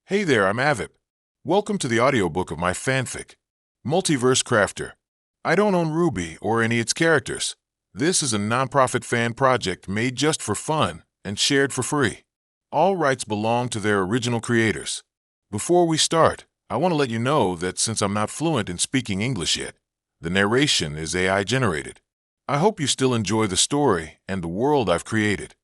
Hey there, I'm Avip. Welcome to the audiobook of my fanfic, Muitiverse Crafter. I don't own RWBY or any of its characters. This is a non-profit fan project made just for fun and shared for free. All rights belong to their original creators. Before we start, I want to let you know that since I'm not fluent in speaking English yet, the narration is AI generated. I hope you still enjoy the story and the world I've created.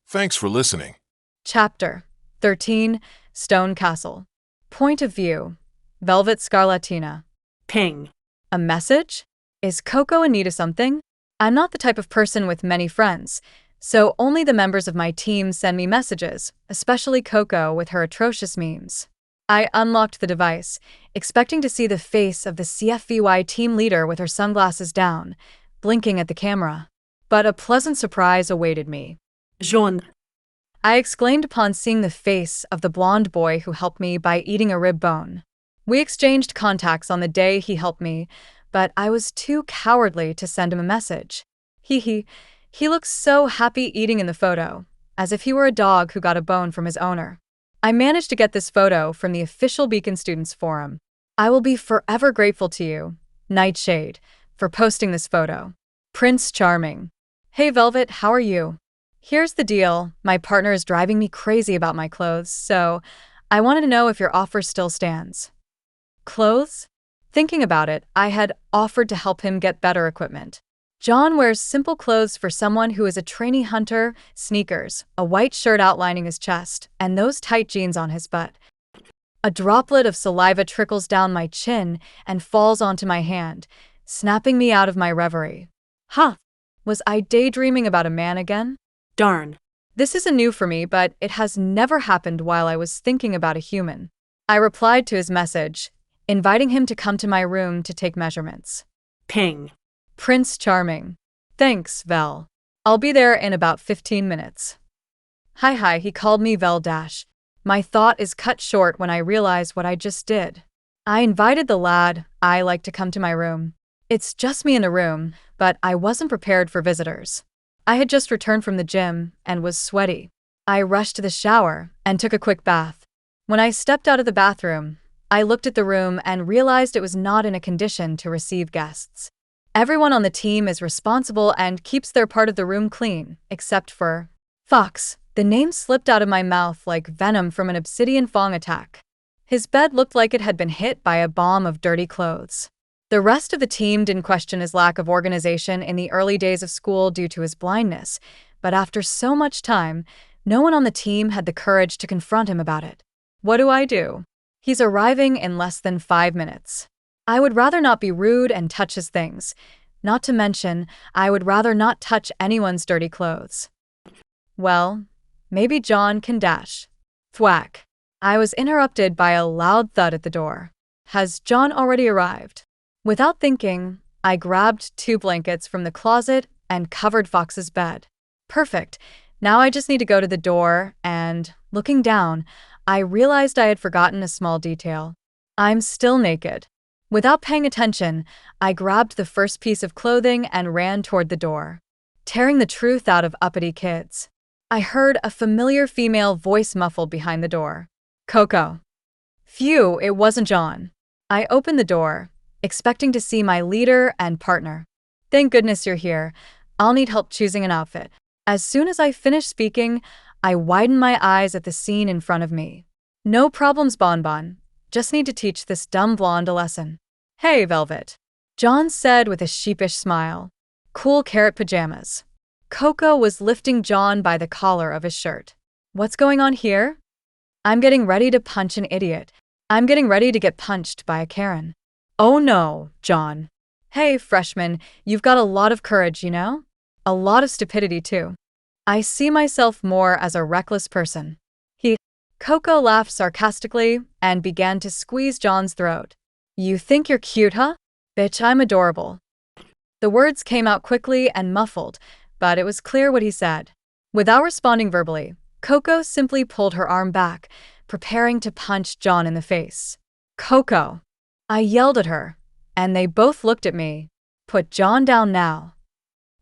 Thanks for listening. Chapter 13, Stone Castle. Point of view, Velvet Scarlatina. Ping. A message? Is Coco in need of something? I'm not the type of person with many friends, so only the members of my team send me messages, especially Coco with her atrocious memes. I unlocked the device, expecting to see the face of the CFVY team leader with her sunglasses down, blinking at the camera. But a pleasant surprise awaited me. Jaune. I exclaimed upon seeing the face of the blonde boy who helped me by eating a rib bone. We exchanged contacts on the day he helped me, but I was too cowardly to send him a message. He looked so happy eating in the photo, as if he were a dog who got a bone from his owner. I managed to get this photo from the official Beacon Students Forum. I will be forever grateful to you, Nightshade, for posting this photo. Prince Charming. Hey Velvet, how are you? Here's the deal, my partner is driving me crazy about my clothes, so I wanted to know if your offer still stands. Clothes? Thinking about it, I had offered to help him get better equipment. John wears simple clothes for someone who is a trainee hunter, sneakers, a white shirt outlining his chest, and those tight jeans on his butt. A droplet of saliva trickles down my chin and falls onto my hand, snapping me out of my reverie. Huh, was I daydreaming about a man again? Darn. This isn't new for me, but it has never happened while I was thinking about a human. I replied to his message, inviting him to come to my room to take measurements. Ping. Prince Charming. Thanks, Vel. I'll be there in about 15 minutes. Hi, he called me Vel Dash. My thought is cut short when I realize what I just did. I invited the lad I like to come to my room. It's just me in the room, but I wasn't prepared for visitors. I had just returned from the gym and was sweaty. I rushed to the shower and took a quick bath. When I stepped out of the bathroom, I looked at the room and realized it was not in a condition to receive guests. Everyone on the team is responsible and keeps their part of the room clean, except for Fox. The name slipped out of my mouth like venom from an obsidian fong attack. His bed looked like it had been hit by a bomb of dirty clothes. The rest of the team didn't question his lack of organization in the early days of school due to his blindness, but after so much time, no one on the team had the courage to confront him about it. What do? He's arriving in less than 5 minutes. I would rather not be rude and touch his things. Not to mention, I would rather not touch anyone's dirty clothes. Well, maybe John can dash. Thwack. I was interrupted by a loud thud at the door. Has John already arrived? Without thinking, I grabbed 2 blankets from the closet and covered Fox's bed. Perfect. Now I just need to go to the door and, looking down, I realized I had forgotten a small detail. I'm still naked. Without paying attention, I grabbed the first piece of clothing and ran toward the door, tearing the truth out of uppity kids. I heard a familiar female voice muffled behind the door. Coco. Phew, it wasn't John. I opened the door, expecting to see my leader and partner. Thank goodness you're here. I'll need help choosing an outfit. As soon as I finished speaking, I widened my eyes at the scene in front of me. No problems, Bonbon. Just need to teach this dumb blonde a lesson. Hey, Velvet. John said with a sheepish smile. Cool carrot pajamas. Coco was lifting John by the collar of his shirt. What's going on here? I'm getting ready to punch an idiot. I'm getting ready to get punched by a Karen. Oh no, John. Hey, freshman, you've got a lot of courage, you know? A lot of stupidity, too. I see myself more as a reckless person. Coco laughed sarcastically and began to squeeze John's throat. You think you're cute, huh? Bitch, I'm adorable. The words came out quickly and muffled, but it was clear what he said. Without responding verbally, Coco simply pulled her arm back, preparing to punch John in the face. Coco. I yelled at her, and they both looked at me. Put John down now.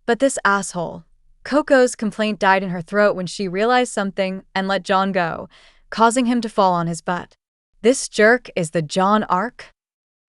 But this asshole. Coco's complaint died in her throat when she realized something and let John go, causing him to fall on his butt. This jerk is the Jaune Arc?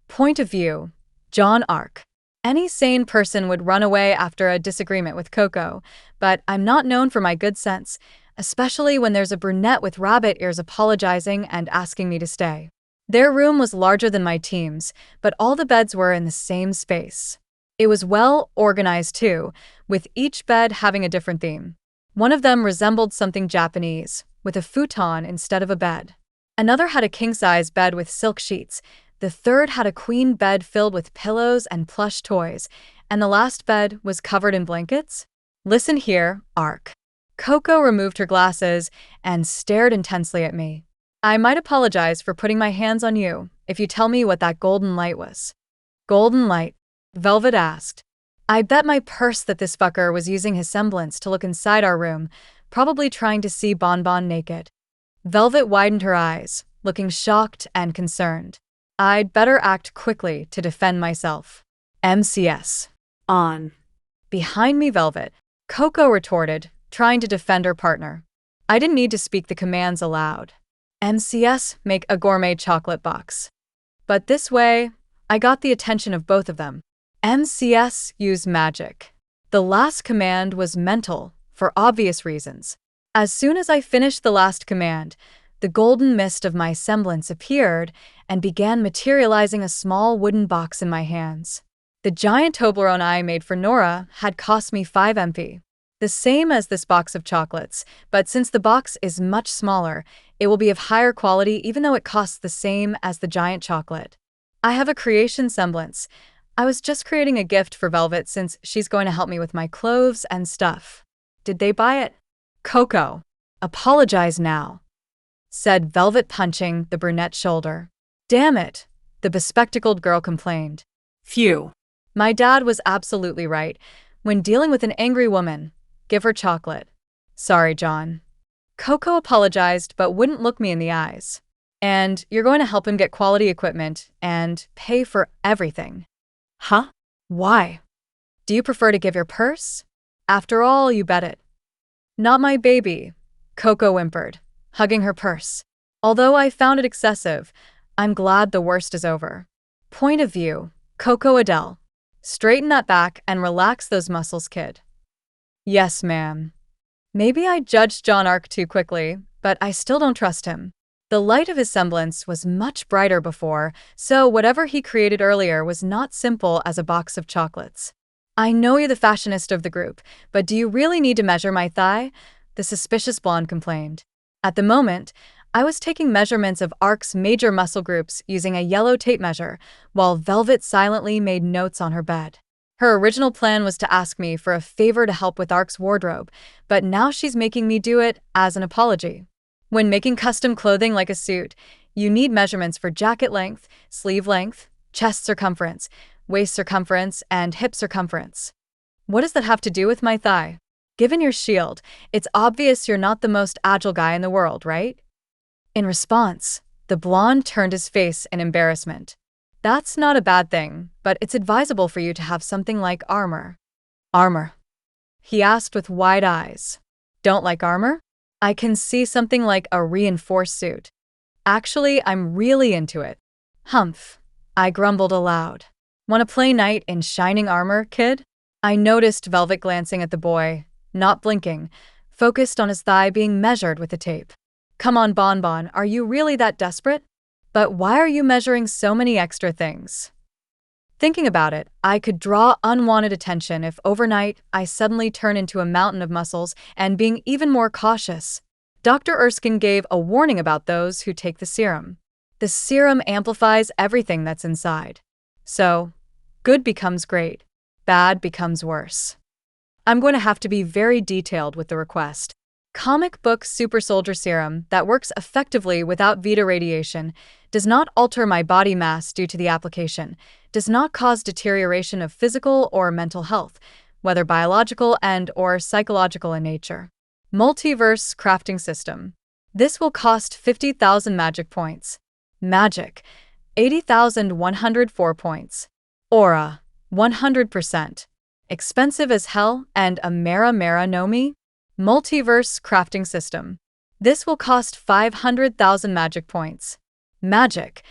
Point of view, Jaune Arc. Any sane person would run away after a disagreement with Coco, but I'm not known for my good sense, especially when there's a brunette with rabbit ears apologizing and asking me to stay. Their room was larger than my team's, but all the beds were in the same space. It was well organized too, with each bed having a different theme. One of them resembled something Japanese, with a futon instead of a bed. Another had a king-size bed with silk sheets. The third had a queen bed filled with pillows and plush toys, and the last bed was covered in blankets. Listen here, Arc. Coco removed her glasses and stared intensely at me. I might apologize for putting my hands on you if you tell me what that golden light was. Golden light? Velvet asked. I bet my purse that this fucker was using his semblance to look inside our room, probably trying to see Bonbon naked. Velvet widened her eyes, looking shocked and concerned. I'd better act quickly to defend myself. MCS. On. Behind me, Velvet, Coco retorted, trying to defend her partner. I didn't need to speak the commands aloud. MCS, make a gourmet chocolate box. But this way, I got the attention of both of them. MCS, use magic. The last command was mental, for obvious reasons. As soon as I finished the last command, the golden mist of my semblance appeared and began materializing a small wooden box in my hands. The giant Toblerone I made for Nora had cost me 5 MP. The same as this box of chocolates, but since the box is much smaller, it will be of higher quality even though it costs the same as the giant chocolate. I have a Creation Semblance. I was just creating a gift for Velvet since she's going to help me with my clothes and stuff. Did they buy it? Coco, apologize now, said Velvet, punching the brunette's shoulder. Damn it, the bespectacled girl complained. Phew. My dad was absolutely right. When dealing with an angry woman, give her chocolate. Sorry, John. Coco apologized but wouldn't look me in the eyes. And you're going to help him get quality equipment and pay for everything. Huh? Why? Do you prefer to give your purse? After all, you bet it. Not my baby, Coco whimpered, hugging her purse. Although I found it excessive, I'm glad the worst is over. Point of view, Coco Adele. Straighten that back and relax those muscles, kid. Yes, ma'am. Maybe I judged Jaune Arc too quickly, but I still don't trust him. The light of his semblance was much brighter before, so whatever he created earlier was not simple as a box of chocolates. I know you're the fashionista of the group, but do you really need to measure my thigh? The suspicious blonde complained. At the moment, I was taking measurements of Arc's major muscle groups using a yellow tape measure, while Velvet silently made notes on her bed. Her original plan was to ask me for a favor to help with Arc's wardrobe, but now she's making me do it as an apology. When making custom clothing like a suit, you need measurements for jacket length, sleeve length, chest circumference, waist circumference, and hip circumference. What does that have to do with my thigh? Given your shield, it's obvious you're not the most agile guy in the world, right? In response, the blonde turned his face in embarrassment. That's not a bad thing, but it's advisable for you to have something like armor. Armor? He asked with wide eyes. Don't like armor? I can see something like a reinforced suit. Actually, I'm really into it. Humph, I grumbled aloud. Want to play knight in shining armor, kid? I noticed Velvet glancing at the boy, not blinking, focused on his thigh being measured with the tape. Come on, Bonbon, are you really that desperate? But why are you measuring so many extra things? Thinking about it, I could draw unwanted attention if overnight I suddenly turn into a mountain of muscles and being even more cautious. Dr. Erskine gave a warning about those who take the serum. The serum amplifies everything that's inside. So, good becomes great, bad becomes worse. I'm going to have to be very detailed with the request. Comic book super soldier serum that works effectively without Vita radiation, does not alter my body mass due to the application, does not cause deterioration of physical or mental health, whether biological and or psychological in nature. Muitiverse crafting system. This will cost 50,000 magic points. Magic, 80,104 points. Aura, 100%. Expensive as hell and a mera no me? Muitiverse crafting system. This will cost 500,000 magic points. Magic,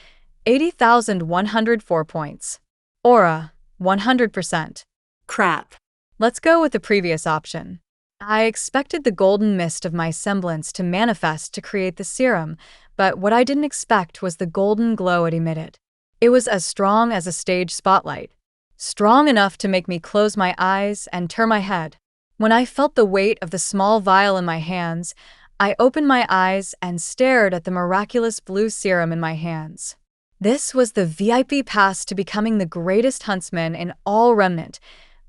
80,104 points. Aura, 100%. Crap. Let's go with the previous option. I expected the golden mist of my semblance to manifest to create the serum, but what I didn't expect was the golden glow it emitted. It was as strong as a stage spotlight, strong enough to make me close my eyes and turn my head. When I felt the weight of the small vial in my hands, I opened my eyes and stared at the miraculous blue serum in my hands. This was the VIP pass to becoming the greatest huntsman in all Remnant,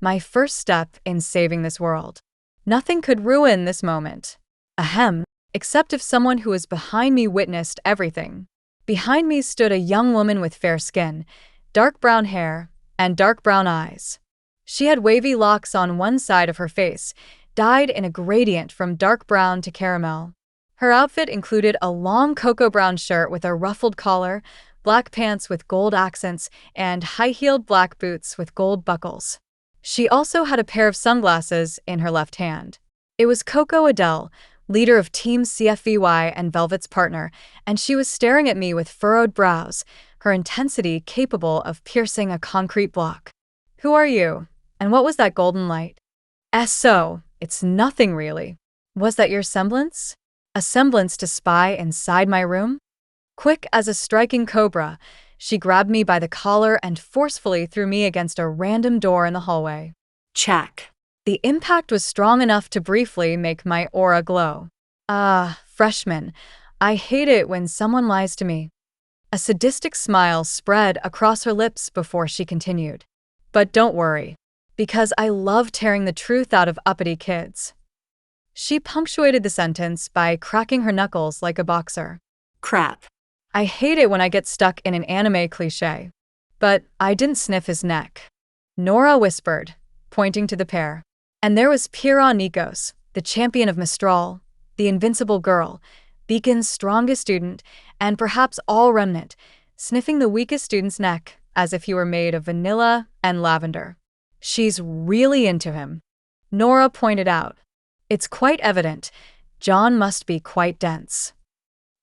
my first step in saving this world. Nothing could ruin this moment. Ahem, except if someone who was behind me witnessed everything. Behind me stood a young woman with fair skin, dark brown hair, and dark brown eyes. She had wavy locks on one side of her face, dyed in a gradient from dark brown to caramel. Her outfit included a long cocoa brown shirt with a ruffled collar, black pants with gold accents, and high-heeled black boots with gold buckles. She also had a pair of sunglasses in her left hand. It was Coco Adele, leader of Team CFVY and Velvet's partner, and she was staring at me with furrowed brows, her intensity capable of piercing a concrete block. "Who are you? And what was that golden light?" "So, it's nothing really. Was that your semblance? A semblance to spy inside my room?" Quick as a striking cobra, she grabbed me by the collar and forcefully threw me against a random door in the hallway. Check. The impact was strong enough to briefly make my aura glow. Freshman, I hate it when someone lies to me. A sadistic smile spread across her lips before she continued. "But don't worry, because I love tearing the truth out of uppity kids." She punctuated the sentence by cracking her knuckles like a boxer. Crap. I hate it when I get stuck in an anime cliché. But I didn't sniff his neck. Nora whispered, pointing to the pair. And there was Pira Nikos, the champion of Mistral, the invincible girl, Beacon's strongest student, and perhaps all Remnant, sniffing the weakest student's neck as if he were made of vanilla and lavender. "She's really into him," Nora pointed out. "It's quite evident. John must be quite dense."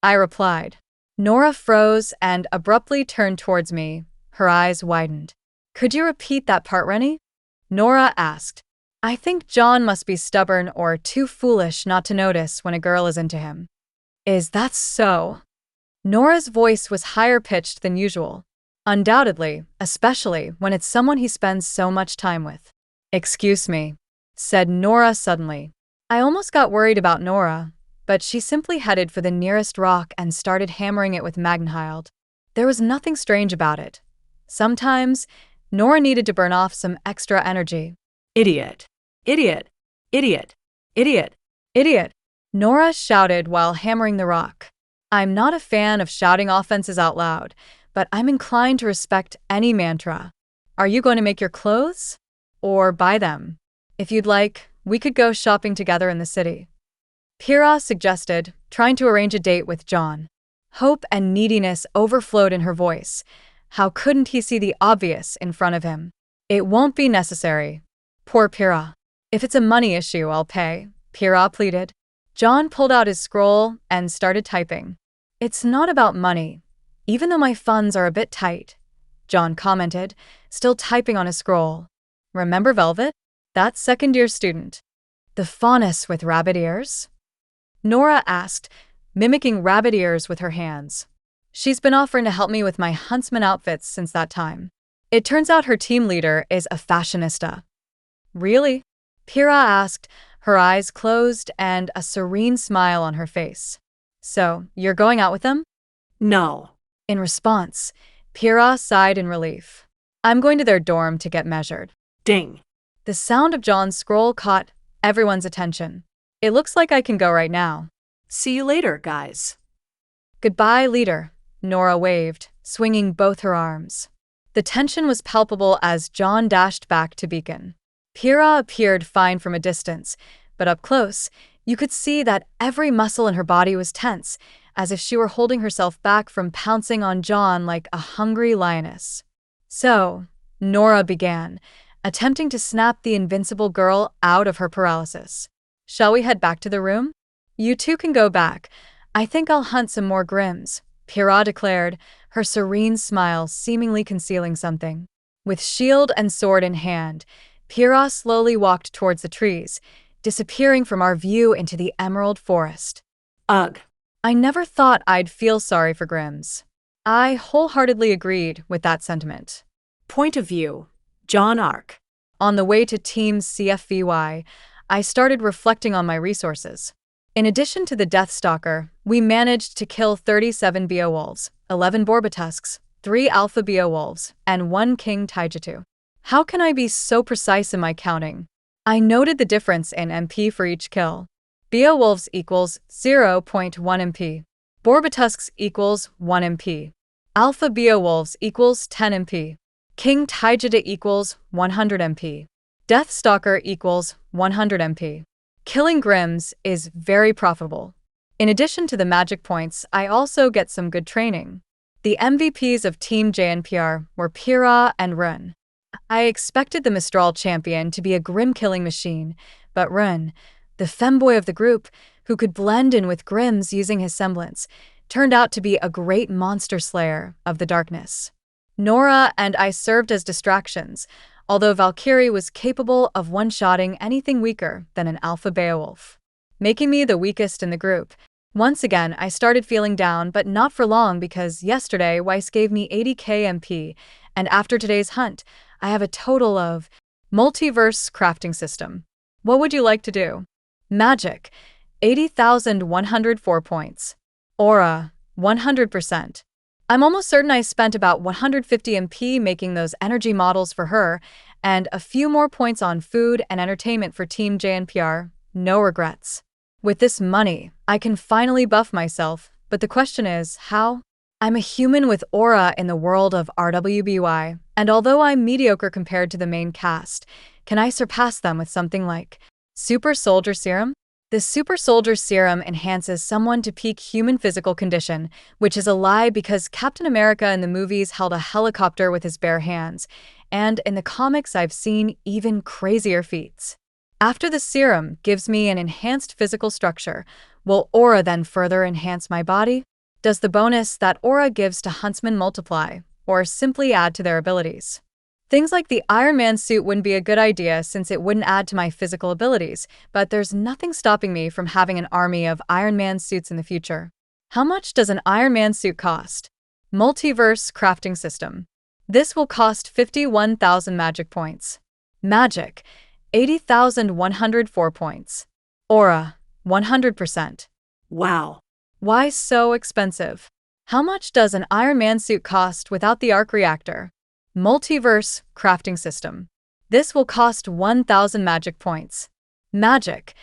I replied. Nora froze and abruptly turned towards me, her eyes widened. "Could you repeat that part, Rennie?" Nora asked. "I think John must be stubborn or too foolish not to notice when a girl is into him." "Is that so?" Nora's voice was higher pitched than usual. "Undoubtedly, especially when it's someone he spends so much time with." "Excuse me," said Nora suddenly. I almost got worried about Nora, but she simply headed for the nearest rock and started hammering it with Magnhild. There was nothing strange about it. Sometimes, Nora needed to burn off some extra energy. Idiot. Idiot. Idiot. Idiot. "Idiot," Nora shouted while hammering the rock. I'm not a fan of shouting offenses out loud, but I'm inclined to respect any mantra. "Are you going to make your clothes? Or buy them? If you'd like, we could go shopping together in the city." Pira suggested, trying to arrange a date with John. Hope and neediness overflowed in her voice. How couldn't he see the obvious in front of him? "It won't be necessary." Poor Pira. "If it's a money issue, I'll pay," Pira pleaded. John pulled out his scroll and started typing. "It's not about money, even though my funds are a bit tight," John commented, still typing on his scroll. "Remember Velvet? That second-year student. The faunus with rabbit ears?" Nora asked, mimicking rabbit ears with her hands. "She's been offering to help me with my huntsman outfits since that time. It turns out her team leader is a fashionista." "Really?" Pira asked, her eyes closed and a serene smile on her face. "So, you're going out with them?" No. In response, Pira sighed in relief. "I'm going to their dorm to get measured." Ding. The sound of John's scroll caught everyone's attention. "It looks like I can go right now." See you later, guys. "Goodbye, leader," Nora waved, swinging both her arms. The tension was palpable as John dashed back to Beacon. Pira appeared fine from a distance, but up close, you could see that every muscle in her body was tense, as if she were holding herself back from pouncing on John like a hungry lioness. "So," Nora began, attempting to snap the invincible girl out of her paralysis. "Shall we head back to the room? You two can go back. I think I'll hunt some more Grims," Pyrrha declared, her serene smile seemingly concealing something. With shield and sword in hand, Pyrrha slowly walked towards the trees, disappearing from our view into the emerald forest. Ugh. I never thought I'd feel sorry for Grims. I wholeheartedly agreed with that sentiment. Point of view. Jaune Arc. On the way to Team CFVY, I started reflecting on my resources. In addition to the Deathstalker, we managed to kill 37 Beowulfs, 11 Borbatusks, 3 Alpha Beowulfs, and 1 King Taijutsu. How can I be so precise in my counting? I noted the difference in MP for each kill. Beowulfs equals 0.1 MP. Borbatusks equals 1 MP. Alpha Beowulfs equals 10 MP. King Taijutsu equals 100 MP. Deathstalker equals 100 MP. Killing Grims is very profitable. In addition to the magic points, I also get some good training. The MVPs of Team JNPR were Pyrrha and Run. I expected the Mistral champion to be a Grim-killing machine, but Run, the femboy of the group, who could blend in with Grims using his semblance, turned out to be a great monster slayer of the darkness. Nora and I served as distractions, although Valkyrie was capable of one-shotting anything weaker than an Alpha Beowulf, making me the weakest in the group. Once again, I started feeling down, but not for long because yesterday Weiss gave me 80k MP, and after today's hunt, I have a total of Muitiverse Crafting System. What would you like to do? Magic, 80,104 points. Aura, 100%. I'm almost certain I spent about 150 MP making those energy models for her, and a few more points on food and entertainment for Team JNPR. No regrets. With this money, I can finally buff myself, but the question is, how? I'm a human with aura in the world of RWBY, and although I'm mediocre compared to the main cast, can I surpass them with something like Super Soldier Serum? The Super Soldier Serum enhances someone to peak human physical condition, which is a lie because Captain America in the movies held a helicopter with his bare hands, and in the comics I've seen even crazier feats. After the serum gives me an enhanced physical structure, will aura then further enhance my body? Does the bonus that aura gives to huntsmen multiply, or simply add to their abilities? Things like the Iron Man suit wouldn't be a good idea since it wouldn't add to my physical abilities, but there's nothing stopping me from having an army of Iron Man suits in the future. How much does an Iron Man suit cost? Muitiverse Crafting System. This will cost 51,000 magic points. Magic, 80,104 points. Aura, 100%. Wow. Why so expensive? How much does an Iron Man suit cost without the arc reactor? Muitiverse Crafting System. This will cost 1,000 magic points. Magic,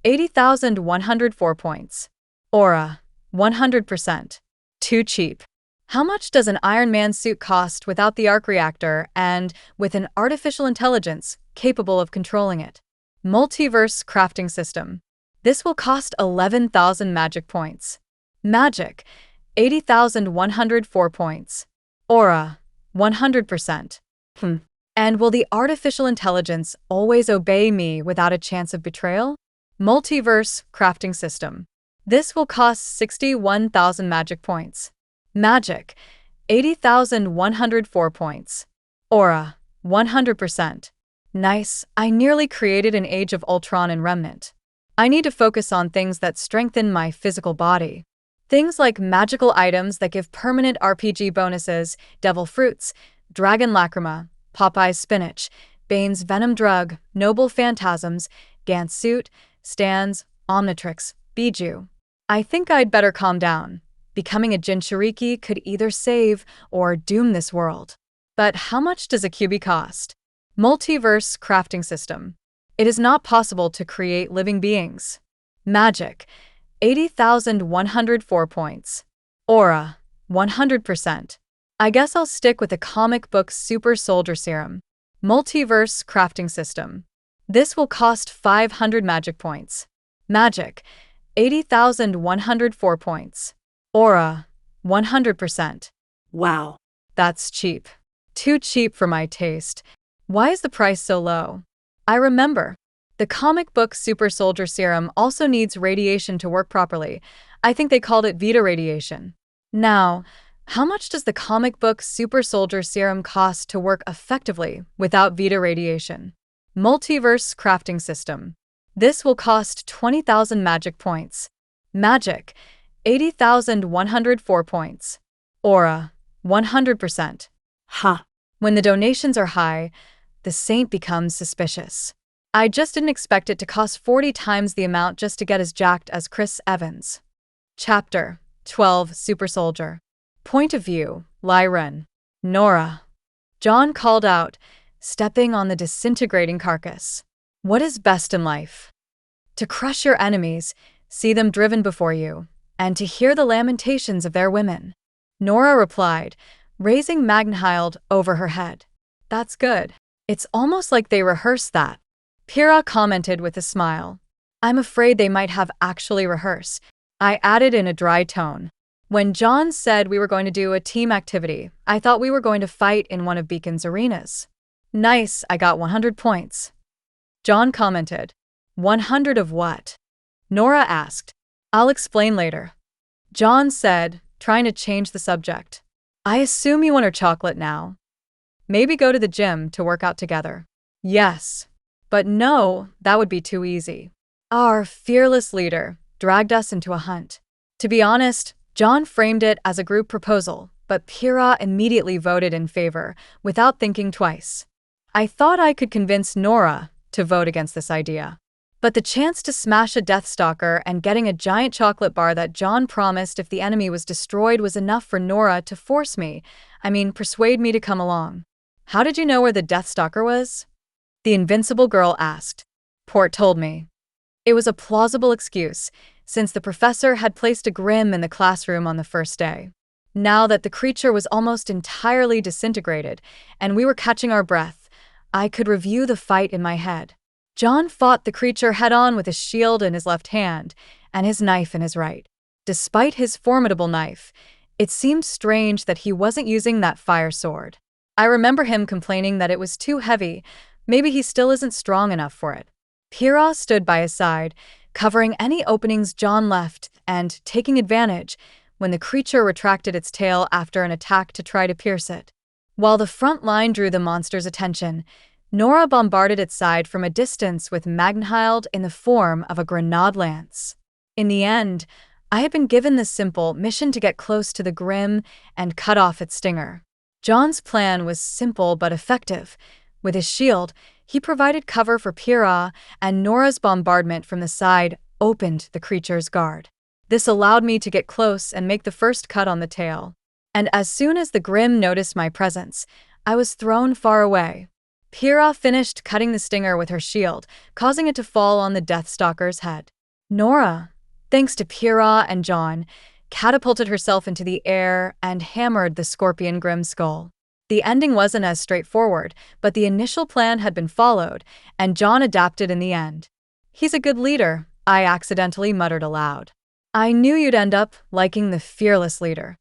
80,104 points. Aura, 100%. Too cheap. How much does an Iron Man suit cost without the arc reactor and with an artificial intelligence capable of controlling it? Muitiverse Crafting System. This will cost 11,000 magic points. Magic, 80,104 points. Aura, 100%. And will the artificial intelligence always obey me without a chance of betrayal? Muitiverse Crafting System. This will cost 61,000 magic points. Magic, 80,104 points. Aura, 100%. Nice, I nearly created an Age of Ultron and Remnant. I need to focus on things that strengthen my physical body. Things like magical items that give permanent RPG bonuses, Devil Fruits, Dragon Lacrima, Popeye's Spinach, Bane's Venom Drug, Noble Phantasms, Gant's Suit, Stan's, Omnitrix, Bijou. I think I'd better calm down. Becoming a Jinchuriki could either save or doom this world. But how much does a QB cost? Muitiverse Crafting System. It is not possible to create living beings. Magic, 80,104 points. Aura, 100%. I guess I'll stick with the comic book Super Soldier Serum. Muitiverse Crafting System. This will cost 500 magic points. Magic, 80,104 points. Aura, 100%. Wow. That's cheap. Too cheap for my taste. Why is the price so low? I remember. The comic book Super Soldier Serum also needs radiation to work properly. I think they called it Vita radiation. Now, how much does the comic book Super Soldier Serum cost to work effectively without Vita radiation? Multiverse Crafting System. This will cost 20,000 magic points. Magic, 80,104 points. Aura, 100%. Ha. When the donations are high, the saint becomes suspicious. I just didn't expect it to cost 40 times the amount just to get as jacked as Chris Evans. Chapter 12 Super Soldier. Point of view, Lyran. Nora. John called out, stepping on the disintegrating carcass. What is best in life? To crush your enemies, see them driven before you, and to hear the lamentations of their women. Nora replied, raising Magnhild over her head. That's good. It's almost like they rehearsed that. Pyrrha commented with a smile. I'm afraid they might have actually rehearsed. I added in a dry tone. When John said we were going to do a team activity, I thought we were going to fight in one of Beacon's arenas. Nice, I got 100 points. John commented. 100 of what? Nora asked. I'll explain later. John said, trying to change the subject. I assume you want her chocolate now. Maybe go to the gym to work out together. Yes. But no, that would be too easy. Our fearless leader dragged us into a hunt. To be honest, John framed it as a group proposal, but Pyrrha immediately voted in favor, without thinking twice. I thought I could convince Nora to vote against this idea. But the chance to smash a Deathstalker and getting a giant chocolate bar that John promised if the enemy was destroyed was enough for Nora to persuade me to come along. How did you know where the Deathstalker was? The invincible girl asked. Port told me. It was a plausible excuse, since the professor had placed a Grim in the classroom on the first day. Now that the creature was almost entirely disintegrated, and we were catching our breath, I could review the fight in my head. John fought the creature head-on with his shield in his left hand and his knife in his right. Despite his formidable knife, it seemed strange that he wasn't using that fire sword. I remember him complaining that it was too heavy. Maybe he still isn't strong enough for it. Pyrrha stood by his side, covering any openings John left and taking advantage when the creature retracted its tail after an attack to try to pierce it. While the front line drew the monster's attention, Nora bombarded its side from a distance with Magnhild in the form of a grenade lance. In the end, I had been given the simple mission to get close to the Grim and cut off its stinger. John's plan was simple but effective. With his shield, he provided cover for Pyrrha, and Nora's bombardment from the side opened the creature's guard. This allowed me to get close and make the first cut on the tail. And as soon as the Grim noticed my presence, I was thrown far away. Pyrrha finished cutting the stinger with her shield, causing it to fall on the Deathstalker's head. Nora, thanks to Pyrrha and John, catapulted herself into the air and hammered the Scorpion Grim's skull. The ending wasn't as straightforward, but the initial plan had been followed, and John adapted in the end. He's a good leader, I accidentally muttered aloud. I knew you'd end up liking the fearless leader.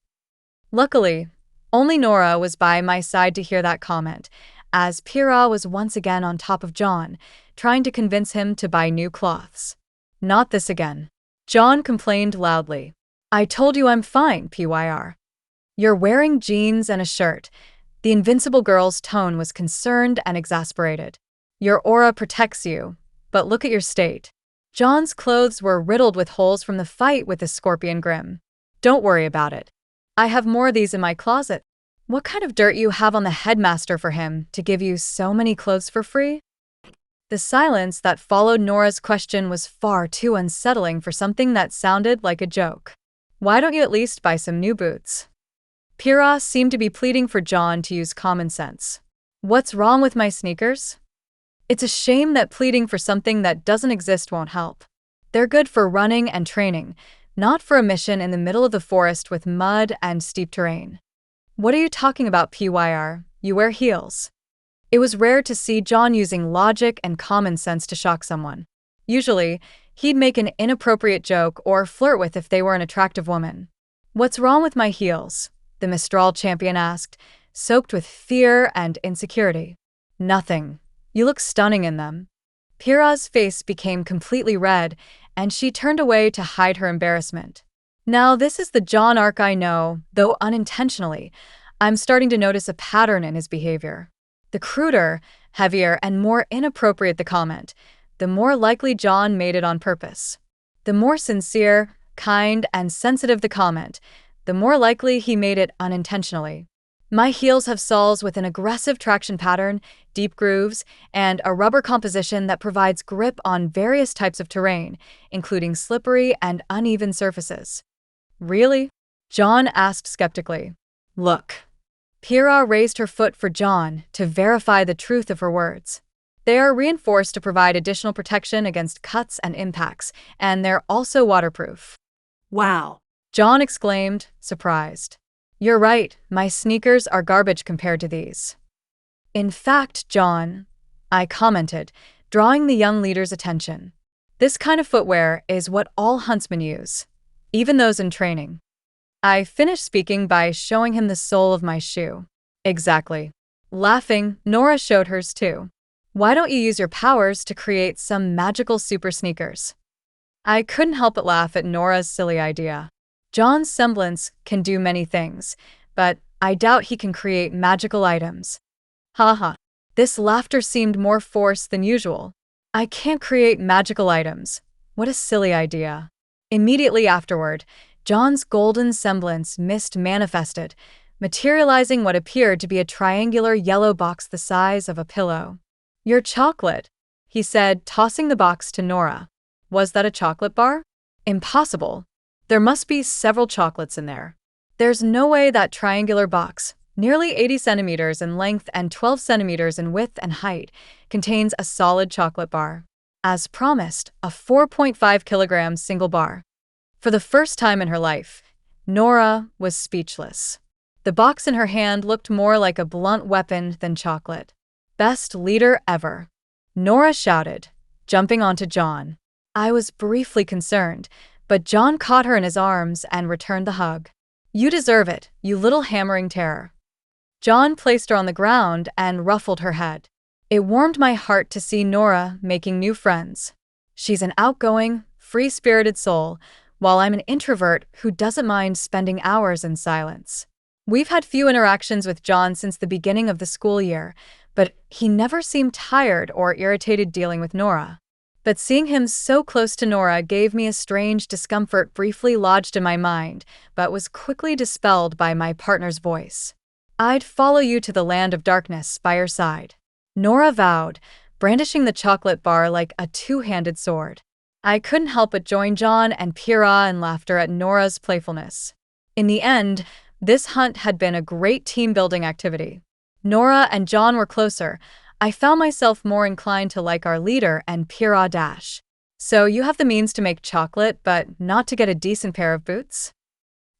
Luckily, only Nora was by my side to hear that comment, as Pyrrha was once again on top of John, trying to convince him to buy new cloths. Not this again. John complained loudly. I told you I'm fine, PYR. You're wearing jeans and a shirt. The invincible girl's tone was concerned and exasperated. Your aura protects you, but look at your state. John's clothes were riddled with holes from the fight with the Scorpion Grim. Don't worry about it. I have more of these in my closet. What kind of dirt you have on the headmaster for him to give you so many clothes for free? The silence that followed Nora's question was far too unsettling for something that sounded like a joke. Why don't you at least buy some new boots? Pyrrha seemed to be pleading for John to use common sense. What's wrong with my sneakers? It's a shame that pleading for something that doesn't exist won't help. They're good for running and training, not for a mission in the middle of the forest with mud and steep terrain. What are you talking about, PYR? You wear heels. It was rare to see John using logic and common sense to shock someone. Usually, he'd make an inappropriate joke or flirt with if they were an attractive woman. What's wrong with my heels? The Mistral champion asked, soaked with fear and insecurity. Nothing. You look stunning in them. Pyrrha's face became completely red, and she turned away to hide her embarrassment. Now, this is the Jaune Arc I know, though unintentionally. I'm starting to notice a pattern in his behavior. The cruder, heavier, and more inappropriate the comment, the more likely John made it on purpose. The more sincere, kind, and sensitive the comment, the more likely he made it unintentionally. My heels have soles with an aggressive traction pattern, deep grooves, and a rubber composition that provides grip on various types of terrain, including slippery and uneven surfaces. Really? John asked skeptically. Look. Pyrrha raised her foot for John to verify the truth of her words. They are reinforced to provide additional protection against cuts and impacts, and they're also waterproof. Wow. John exclaimed, surprised. You're right, my sneakers are garbage compared to these. In fact, John, I commented, drawing the young leader's attention. This kind of footwear is what all huntsmen use, even those in training. I finished speaking by showing him the sole of my shoe. Exactly. Laughing, Nora showed hers too. Why don't you use your powers to create some magical super sneakers? I couldn't help but laugh at Nora's silly idea. Jaune's semblance can do many things, but I doubt he can create magical items. Haha. This laughter seemed more forced than usual. I can't create magical items. What a silly idea. Immediately afterward, Jaune's golden semblance mist manifested, materializing what appeared to be a triangular yellow box the size of a pillow. Your chocolate, he said, tossing the box to Nora. Was that a chocolate bar? Impossible. There must be several chocolates in there. There's no way that triangular box, nearly 80 centimeters in length and 12 centimeters in width and height, contains a solid chocolate bar. As promised, a 4.5 kilogram single bar. For the first time in her life, Nora was speechless. The box in her hand looked more like a blunt weapon than chocolate. Best leader ever. Nora shouted, jumping onto John. I was briefly concerned, but John caught her in his arms and returned the hug. You deserve it, you little hammering terror. John placed her on the ground and ruffled her head. It warmed my heart to see Nora making new friends. She's an outgoing, free-spirited soul, while I'm an introvert who doesn't mind spending hours in silence. We've had few interactions with John since the beginning of the school year, but he never seemed tired or irritated dealing with Nora. But seeing him so close to Nora gave me a strange discomfort briefly lodged in my mind, but was quickly dispelled by my partner's voice. I'd follow you to the land of darkness by your side. Nora vowed, brandishing the chocolate bar like a two-handed sword. I couldn't help but join John and Pyrrha in laughter at Nora's playfulness. In the end, this hunt had been a great team-building activity. Nora and John were closer. I found myself more inclined to like our leader and Pyrrha dash. So you have the means to make chocolate, but not to get a decent pair of boots?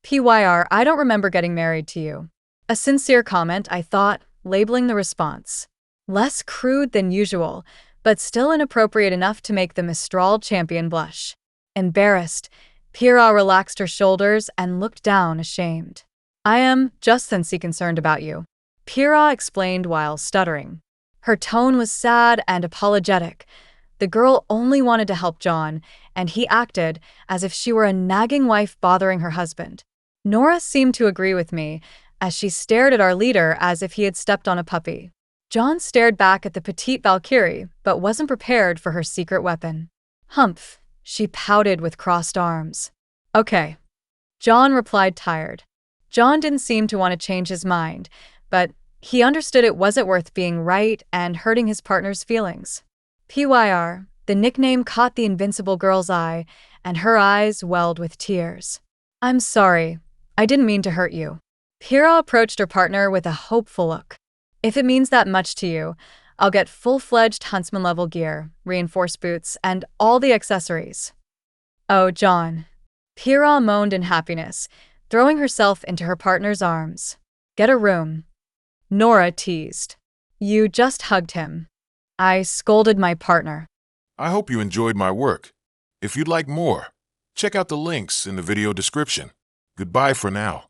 PYR, I don't remember getting married to you. A sincere comment, I thought, labeling the response. Less crude than usual, but still inappropriate enough to make the Mistral champion blush. Embarrassed, Pyrrha relaxed her shoulders and looked down, ashamed. I am just sincerely concerned about you, Pyrrha explained while stuttering. Her tone was sad and apologetic. The girl only wanted to help John, and he acted as if she were a nagging wife bothering her husband. Nora seemed to agree with me, as she stared at our leader as if he had stepped on a puppy. John stared back at the petite Valkyrie, but wasn't prepared for her secret weapon. Humph, she pouted with crossed arms. Okay. John replied, tired. John didn't seem to want to change his mind, but he understood it wasn't worth being right and hurting his partner's feelings. PYR, the nickname caught the invincible girl's eye, and her eyes welled with tears. I'm sorry. I didn't mean to hurt you. Pyrrha approached her partner with a hopeful look. If it means that much to you, I'll get full-fledged huntsman-level gear, reinforced boots, and all the accessories. Oh, John. Pyrrha moaned in happiness, throwing herself into her partner's arms. Get a room. Nora teased. You just hugged him. I scolded my partner. I hope you enjoyed my work. If you'd like more, check out the links in the video description. Goodbye for now.